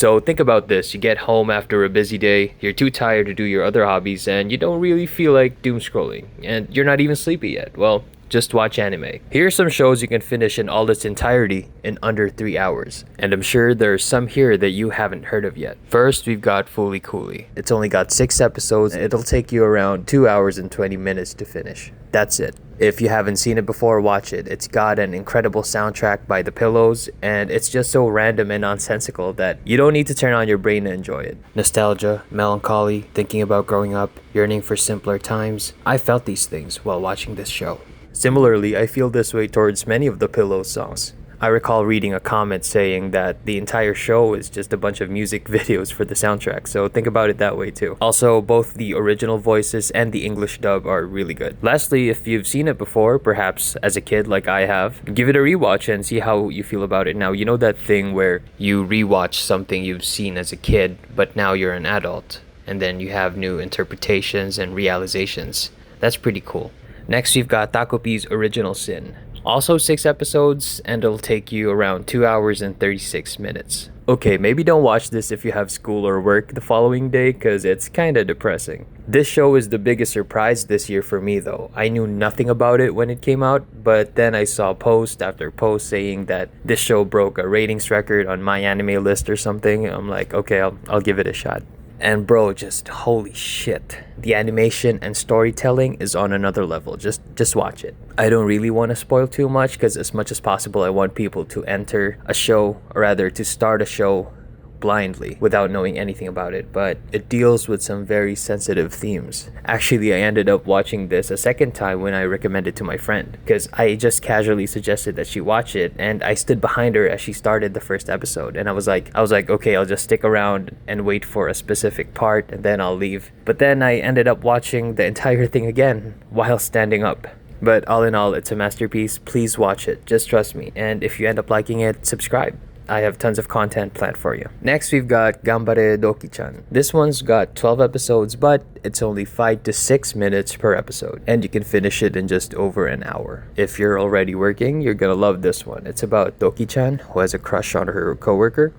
So think about this, you get home after a busy day, you're too tired to do your other hobbies, and you don't really feel like doom scrolling, and you're not even sleepy yet. Well, just watch anime. Here are some shows you can finish in all its entirety in under 3 hours. And I'm sure there's some here that you haven't heard of yet. First, we've got Fully Cooley. It's only got 6 episodes, and it'll take you around 2 hours and 20 minutes to finish. That's it. If you haven't seen it before, watch it. It's got an incredible soundtrack by The Pillows, and it's just so random and nonsensical that you don't need to turn on your brain to enjoy it. Nostalgia, melancholy, thinking about growing up, yearning for simpler times. I felt these things while watching this show. Similarly, I feel this way towards many of the Pillows songs. I recall reading a comment saying that the entire show is just a bunch of music videos for the soundtrack, so think about it that way too. Also, both the original voices and the English dub are really good. Lastly, if you've seen it before, perhaps as a kid like I have, give it a rewatch and see how you feel about it now. You know that thing where you rewatch something you've seen as a kid, but now you're an adult, and then you have new interpretations and realizations. That's pretty cool. Next, we've got Takopi's Original Sin. Also 6 episodes, and it'll take you around 2 hours and 36 minutes. Okay, maybe don't watch this if you have school or work the following day, cause it's kinda depressing. This show is the biggest surprise this year for me though. I knew nothing about it when it came out, but then I saw post after post saying that this show broke a ratings record on My Anime List or something. I'm like, okay, I'll give it a shot. And bro, just holy shit. The animation and storytelling is on another level. Just watch it. I don't really want to spoil too much because as much as possible I want people to enter a show, or rather to start a show blindly without knowing anything about it, but it deals with some very sensitive themes. Actually, I ended up watching this a second time when I recommended to my friend because I just casually suggested that she watch it, and I stood behind her as she started the first episode, and I was like, okay, I'll just stick around and wait for a specific part and then I'll leave. But then I ended up watching the entire thing again while standing up. But all in all, it's a masterpiece. Please watch it, just trust me, and if you end up liking it, subscribe. I have tons of content planned for you. Next, we've got Gambare Doki-chan. This one's got 12 episodes, but it's only 5 to 6 minutes per episode, and you can finish it in just over an hour. If you're already working, you're gonna love this one. It's about Doki-chan, who has a crush on her coworker,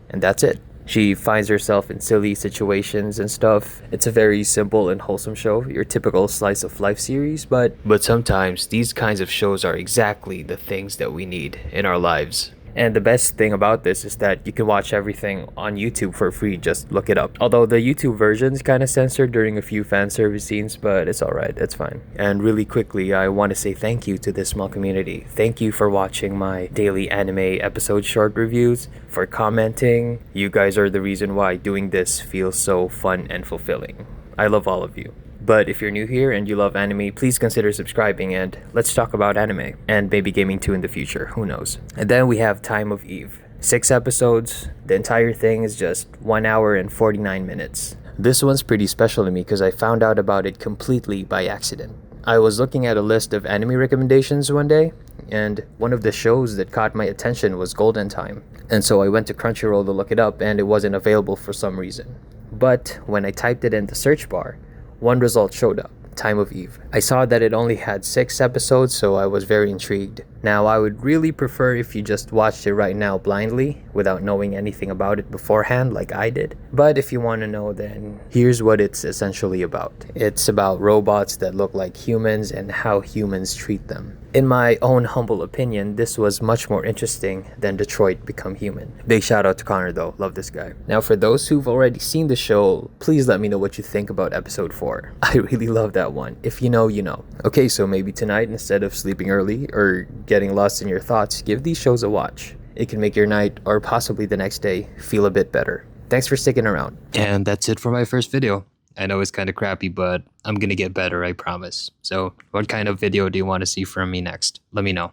and that's it. She finds herself in silly situations and stuff. It's a very simple and wholesome show, your typical slice of life series, but sometimes these kinds of shows are exactly the things that we need in our lives. And the best thing about this is that you can watch everything on YouTube for free, just look it up. Although the YouTube version is kind of censored during a few fan service scenes, but it's alright, it's fine. And really quickly, I want to say thank you to this small community. Thank you for watching my daily anime episode short reviews, for commenting. You guys are the reason why doing this feels so fun and fulfilling. I love all of you. But if you're new here and you love anime, please consider subscribing and let's talk about anime. And maybe gaming too in the future, who knows. And then we have Time of Eve. 6 episodes, the entire thing is just 1 hour and 49 minutes. This one's pretty special to me because I found out about it completely by accident. I was looking at a list of anime recommendations one day, and one of the shows that caught my attention was Golden Time. And so I went to Crunchyroll to look it up, and it wasn't available for some reason. But when I typed it in the search bar, one result showed up, Time of Eve. I saw that it only had 6 episodes, so I was very intrigued. Now, I would really prefer if you just watched it right now blindly, without knowing anything about it beforehand like I did. But if you want to know, then here's what it's essentially about. It's about robots that look like humans and how humans treat them. In my own humble opinion, this was much more interesting than Detroit Become Human. Big shout out to Connor though, love this guy. Now for those who've already seen the show, please let me know what you think about episode 4. I really love that one. If you know, you know. Okay, so maybe tonight instead of sleeping early or getting lost in your thoughts, give these shows a watch. It can make your night or possibly the next day feel a bit better. Thanks for sticking around. And that's it for my first video. I know it's kind of crappy, but I'm gonna get better, I promise. So what kind of video do you want to see from me next? Let me know.